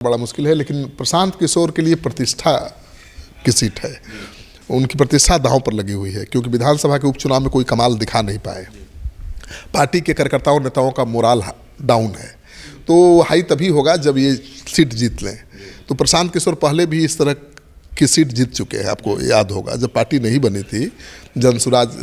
बड़ा मुश्किल है, लेकिन प्रशांत किशोर के लिए प्रतिष्ठा की सीट है। उनकी प्रतिष्ठा दांव पर लगी हुई है क्योंकि विधानसभा के उपचुनाव में कोई कमाल दिखा नहीं पाए। पार्टी के कार्यकर्ताओं नेताओं का मोराल डाउन है, तो हाई तभी होगा जब ये सीट जीत लें। तो प्रशांत किशोर पहले भी इस तरह की सीट जीत चुके हैं। आपको याद होगा जब पार्टी नहीं बनी थी, जनसुराज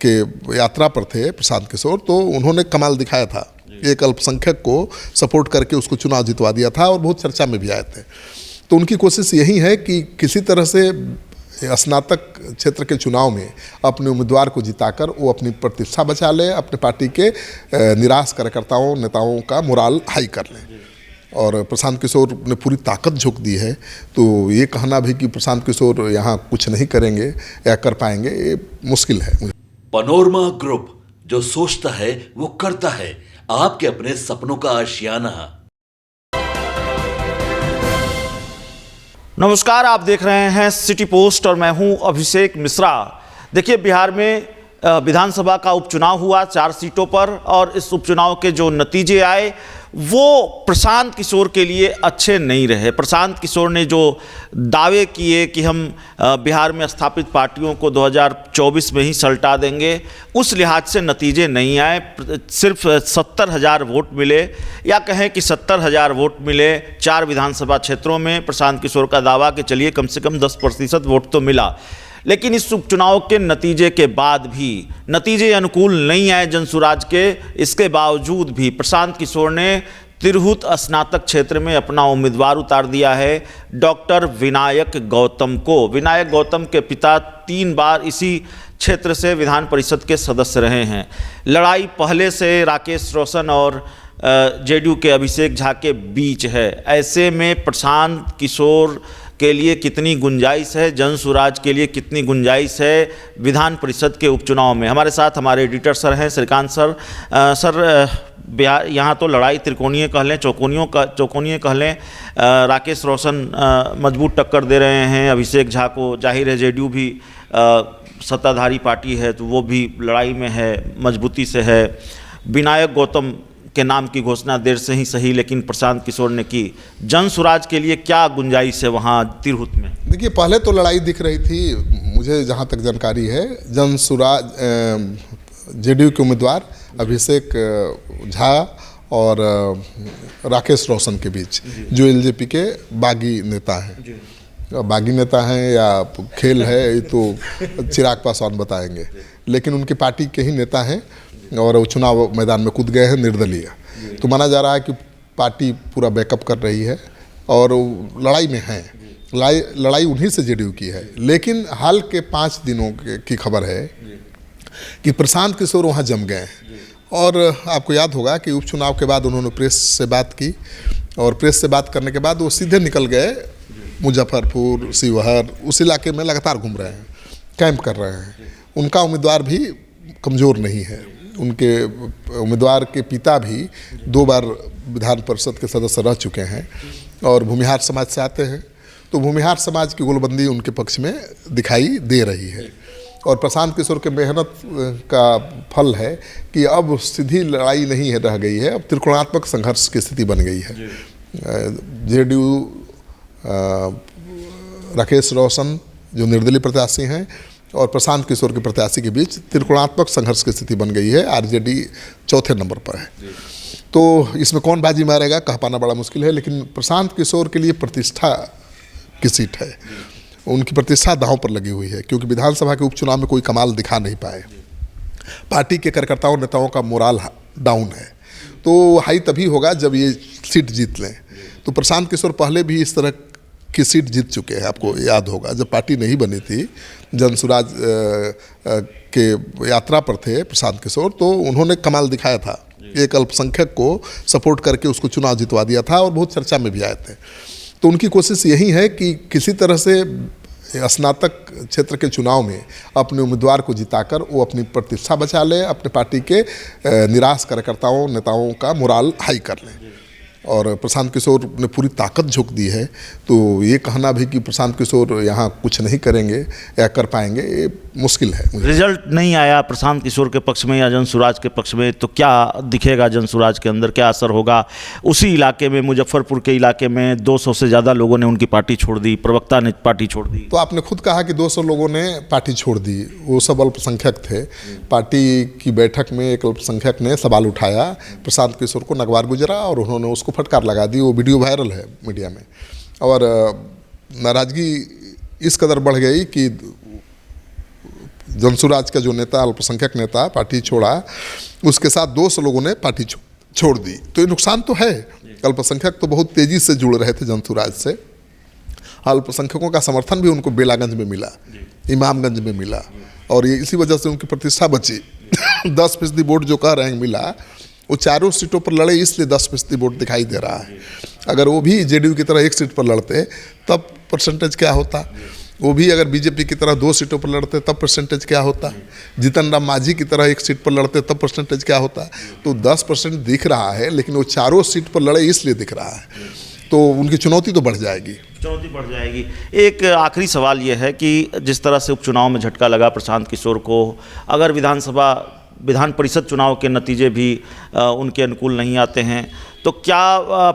के यात्रा पर थे प्रशांत किशोर, तो उन्होंने कमाल दिखाया था। एक अल्पसंख्यक को सपोर्ट करके उसको चुनाव जितवा दिया था और बहुत चर्चा में भी आए थे। तो उनकी कोशिश यही है कि किसी तरह से स्नातक क्षेत्र के चुनाव में अपने उम्मीदवार को जिताकर वो अपनी प्रतिष्ठा बचा ले, अपने पार्टी के निराश कार्यकर्ताओं नेताओं का मोराल हाई कर लें। और प्रशांत किशोर ने पूरी ताकत झोंक दी है, तो ये कहना भी कि प्रशांत किशोर यहाँ कुछ नहीं करेंगे या कर पाएंगे, ये मुश्किल है। पनोरमा ग्रुप, जो सोचता है वो करता है। आपके अपने सपनों का आशियाना। नमस्कार, आप देख रहे हैं सिटी पोस्ट और मैं हूं अभिषेक मिश्रा। देखिए, बिहार में विधानसभा का उपचुनाव हुआ 4 सीटों पर और इस उपचुनाव के जो नतीजे आए वो प्रशांत किशोर के लिए अच्छे नहीं रहे। प्रशांत किशोर ने जो दावे किए कि हम बिहार में स्थापित पार्टियों को 2024 में ही सल्टा देंगे, उस लिहाज से नतीजे नहीं आए। सिर्फ 70,000 वोट मिले, या कहें कि 70,000 वोट मिले 4 विधानसभा क्षेत्रों में। प्रशांत किशोर का दावा कि चलिए कम से कम 10% वोट तो मिला, लेकिन इस उपचुनाव के नतीजे के बाद भी नतीजे अनुकूल नहीं आए जनसुराज के। इसके बावजूद भी प्रशांत किशोर ने तिरहुत स्नातक क्षेत्र में अपना उम्मीदवार उतार दिया है, डॉक्टर विनायक गौतम को। विनायक गौतम के पिता 3 बार इसी क्षेत्र से विधान परिषद के सदस्य रहे हैं। लड़ाई पहले से राकेश रोशन और जेडीयू के अभिषेक झा के बीच है। ऐसे में प्रशांत किशोर के लिए कितनी गुंजाइश है, जनसुराज के लिए कितनी गुंजाइश है विधान परिषद के उपचुनाव में। हमारे साथ हमारे एडिटर सर हैं, श्रीकांत सर। सर, बिहार यहाँ तो लड़ाई त्रिकोणीय कह लें, चौकोनीय कह लें। राकेश रोशन मजबूत टक्कर दे रहे हैं अभिषेक झा को। जाहिर है जेडीयू भी सत्ताधारी पार्टी है, तो वो भी लड़ाई में है, मजबूती से है। विनायक गौतम के नाम की घोषणा देर से ही सही, लेकिन प्रशांत किशोर ने की। जनसुराज के लिए क्या गुंजाइश है वहाँ तिरहुत में? देखिए, पहले तो लड़ाई दिख रही थी, मुझे जहाँ तक जानकारी है, जनसुराज जेडीयू के उम्मीदवार अभिषेक झा और राकेश रोशन के बीच, जो एलजेपी के बागी नेता हैं। बागी नेता हैं या खेल है ये तो चिराग पासवान बताएंगे, लेकिन उनकी पार्टी के ही नेता हैं और वो चुनाव मैदान में कूद गए हैं निर्दलीय। तो माना जा रहा है कि पार्टी पूरा बैकअप कर रही है और लड़ाई में है। लड़ाई उन्हीं से जेडीयू की है, लेकिन हाल के 5 दिनों की खबर है कि प्रशांत किशोर वहाँ जम गए हैं। और आपको याद होगा कि उपचुनाव के बाद उन्होंने प्रेस से बात की और प्रेस से बात करने के बाद वो सीधे निकल गए मुजफ्फरपुर, शिवहर, उस इलाके में लगातार घूम रहे हैं, कैंप कर रहे हैं। उनका उम्मीदवार भी कमज़ोर नहीं है। उनके उम्मीदवार के पिता भी 2 बार विधान परिषद के सदस्य रह चुके हैं और भूमिहार समाज से आते हैं, तो भूमिहार समाज की गोलबंदी उनके पक्ष में दिखाई दे रही है। और प्रशांत किशोर के मेहनत का फल है कि अब सीधी लड़ाई नहीं है रह गई है, अब त्रिकोणात्मक संघर्ष की स्थिति बन गई है। जेडीयू राकेश रोशन जो निर्दलीय प्रत्याशी हैं और प्रशांत किशोर के प्रत्याशी के बीच त्रिकोणात्मक संघर्ष की स्थिति बन गई है। आरजेडी 4थे नंबर पर है, तो इसमें कौन बाजी मारेगा कह पाना बड़ा मुश्किल है, लेकिन प्रशांत किशोर के लिए प्रतिष्ठा की सीट है। उनकी प्रतिष्ठा दांव पर लगी हुई है क्योंकि विधानसभा के उपचुनाव में कोई कमाल दिखा नहीं पाए। पार्टी के कार्यकर्ताओं नेताओं का मोराल डाउन है, तो हाई तभी होगा जब ये सीट जीत लें। तो प्रशांत किशोर पहले भी इस तरह की सीट जीत चुके हैं। आपको याद होगा जब पार्टी नहीं बनी थी, जनसुराज के यात्रा पर थे प्रशांत किशोर, तो उन्होंने कमाल दिखाया था। एक अल्पसंख्यक को सपोर्ट करके उसको चुनाव जितवा दिया था और बहुत चर्चा में भी आए थे। तो उनकी कोशिश यही है कि किसी तरह से स्नातक क्षेत्र के चुनाव में अपने उम्मीदवार को जिताकर वो अपनी प्रतिष्ठा बचा ले, अपने पार्टी के निराश कार्यकर्ताओं नेताओं का मोराल हाई कर लें। और प्रशांत किशोर ने पूरी ताकत झोंक दी है। तो ये कहना भी कि प्रशांत किशोर यहाँ कुछ नहीं करेंगे या कर पाएंगे, ये मुश्किल है। रिजल्ट नहीं आया प्रशांत किशोर के पक्ष में या जनसुराज के पक्ष में, तो क्या दिखेगा जनसुराज के अंदर, क्या असर होगा? उसी इलाके में, मुजफ्फरपुर के इलाके में 200 से ज़्यादा लोगों ने उनकी पार्टी छोड़ दी, प्रवक्ता ने पार्टी छोड़ दी। तो आपने खुद कहा कि 200 लोगों ने पार्टी छोड़ दी, वो सब अल्पसंख्यक थे। पार्टी की बैठक में एक अल्पसंख्यक ने सवाल उठाया, प्रशांत किशोर को नगवार गुजरा और उन्होंने उसको फटकार लगा दी। वो वीडियो वायरल है मीडिया में। और नाराज़गी इस कदर बढ़ गई कि जनसुराज का जो नेता, अल्पसंख्यक नेता, पार्टी छोड़ा, उसके साथ 200 लोगों ने पार्टी छोड़ दी। तो ये नुकसान तो है। अल्पसंख्यक तो बहुत तेज़ी से जुड़ रहे थे जनसुराज से। अल्पसंख्यकों का समर्थन भी उनको बेलागंज में मिला, इमामगंज में मिला, और ये इसी वजह से उनकी प्रतिष्ठा बची। 10% वोट जो कह रहे हैं मिला, वो चारों सीटों पर लड़े इसलिए 10% वोट दिखाई दे रहा है। अगर वो भी जेडीयू की तरह एक सीट पर लड़ते तब परसेंटेज क्या होता? वो भी अगर बीजेपी की तरह 2 सीटों पर लड़ते तब परसेंटेज क्या होता? जीतन राम मांझी की तरह एक सीट पर लड़ते तब परसेंटेज क्या होता? तो 10% दिख रहा है, लेकिन वो चारों सीट पर लड़े इसलिए दिख रहा है। तो उनकी चुनौती तो बढ़ जाएगी। चुनौती बढ़ जाएगी। एक आखिरी सवाल ये है कि जिस तरह से उपचुनाव में झटका लगा प्रशांत किशोर को, अगर विधान परिषद चुनाव के नतीजे भी उनके अनुकूल नहीं आते हैं, तो क्या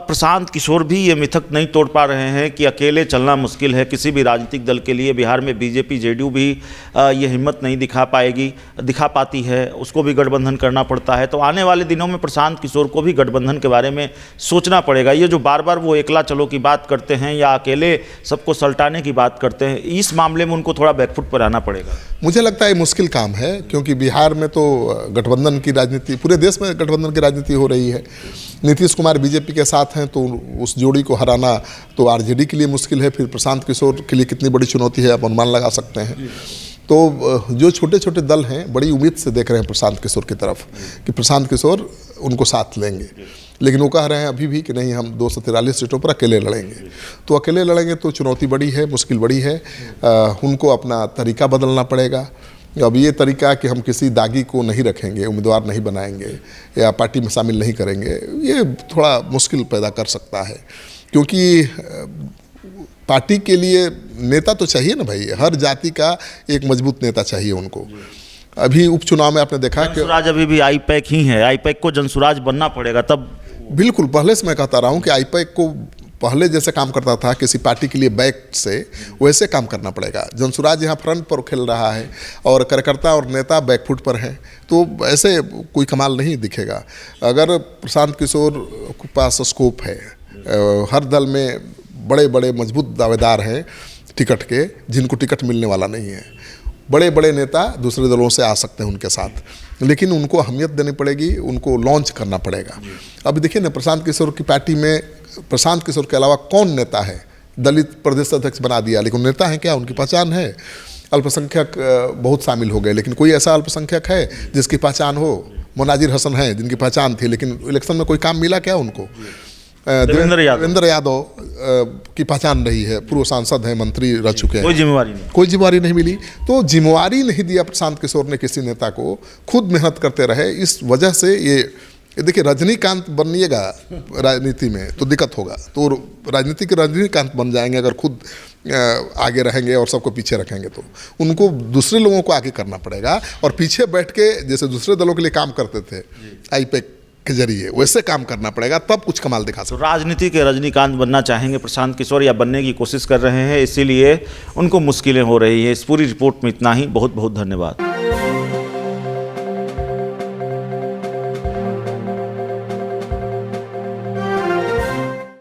प्रशांत किशोर भी ये मिथक नहीं तोड़ पा रहे हैं कि अकेले चलना मुश्किल है किसी भी राजनीतिक दल के लिए? बिहार में बीजेपी जेडीयू भी ये हिम्मत नहीं दिखा पाती है, उसको भी गठबंधन करना पड़ता है। तो आने वाले दिनों में प्रशांत किशोर को भी गठबंधन के बारे में सोचना पड़ेगा। ये जो बार बार वो एकला चलो की बात करते हैं या अकेले सबको सल्टाने की बात करते हैं, इस मामले में उनको थोड़ा बैकफुट पर आना पड़ेगा। मुझे लगता है मुश्किल काम है, क्योंकि बिहार में तो गठबंधन की राजनीति, पूरे देश में गठबंधन की राजनीति हो रही है। नीतीश कुमार बीजेपी के साथ हैं, तो उस जोड़ी को हराना तो आरजेडी के लिए मुश्किल है। फिर प्रशांत किशोर के लिए कितनी बड़ी चुनौती है, आप अनुमान लगा सकते हैं। तो जो छोटे छोटे दल हैं बड़ी उम्मीद से देख रहे हैं प्रशांत किशोर की तरफ कि प्रशांत किशोर उनको साथ लेंगे, लेकिन वो कह रहे हैं अभी भी कि नहीं, हम 243 सीटों पर अकेले लड़ेंगे। तो अकेले लड़ेंगे तो चुनौती बड़ी है, मुश्किल बड़ी है। उनको अपना तरीका बदलना पड़ेगा। अब ये तरीका कि हम किसी दागी को नहीं रखेंगे, उम्मीदवार नहीं बनाएंगे या पार्टी में शामिल नहीं करेंगे, ये थोड़ा मुश्किल पैदा कर सकता है। क्योंकि पार्टी के लिए नेता तो चाहिए ना भाई, हर जाति का एक मजबूत नेता चाहिए उनको। अभी उपचुनाव में आपने देखा कि जनसुराज अभी भी आईपैक ही है, आईपैक को जनसुराज बनना पड़ेगा तब। बिल्कुल, पहले से मैं कहता रहा हूँ कि आईपैक को पहले जैसे काम करता था किसी पार्टी के लिए बैक से, वैसे काम करना पड़ेगा। जनसुराज यहाँ फ्रंट पर खेल रहा है और कार्यकर्ता और नेता बैकफुट पर हैं, तो ऐसे कोई कमाल नहीं दिखेगा। अगर प्रशांत किशोर के पास स्कोप है, हर दल में बड़े बड़े मजबूत दावेदार हैं टिकट के, जिनको टिकट मिलने वाला नहीं है। बड़े बड़े नेता दूसरे दलों से आ सकते हैं उनके साथ, लेकिन उनको अहमियत देनी पड़ेगी, उनको लॉन्च करना पड़ेगा। अभी देखिए ना, प्रशांत किशोर की पार्टी में प्रशांत किशोर के अलावा कौन नेता है? दलित प्रदेश अध्यक्ष बना दिया, लेकिन नेता हैं क्या? उनकी पहचान है? अल्पसंख्यक बहुत शामिल हो गए, लेकिन कोई ऐसा अल्पसंख्यक है जिसकी पहचान हो? मोनाजिर हसन है जिनकी पहचान थी, लेकिन इलेक्शन में कोई काम मिला क्या उनको? देवेंद्र यादव की पहचान रही है, पूर्व सांसद हैं, मंत्री रह चुके हैं, कोई जिम्मेवारी नहीं मिली। तो जिम्मेवारी नहीं दिया प्रशांत किशोर ने किसी नेता को, खुद मेहनत करते रहे। इस वजह से ये देखिए, रजनीकांत बनिएगा राजनीति में तो दिक्कत होगा। तो राजनीति के रजनीकांत बन जाएंगे अगर खुद आगे रहेंगे और सबको पीछे रखेंगे। तो उनको दूसरे लोगों को आगे करना पड़ेगा और पीछे बैठ के जैसे दूसरे दलों के लिए काम करते थे आईपैक के जरिए, वैसे काम करना पड़ेगा, तब कुछ कमाल दिखा सकते। तो राजनीति के रजनीकांत बनना चाहेंगे प्रशांत किशोर या बनने की कोशिश कर रहे हैं, इसीलिए उनको मुश्किलें हो रही है। इस पूरी रिपोर्ट में इतना ही। बहुत बहुत धन्यवाद।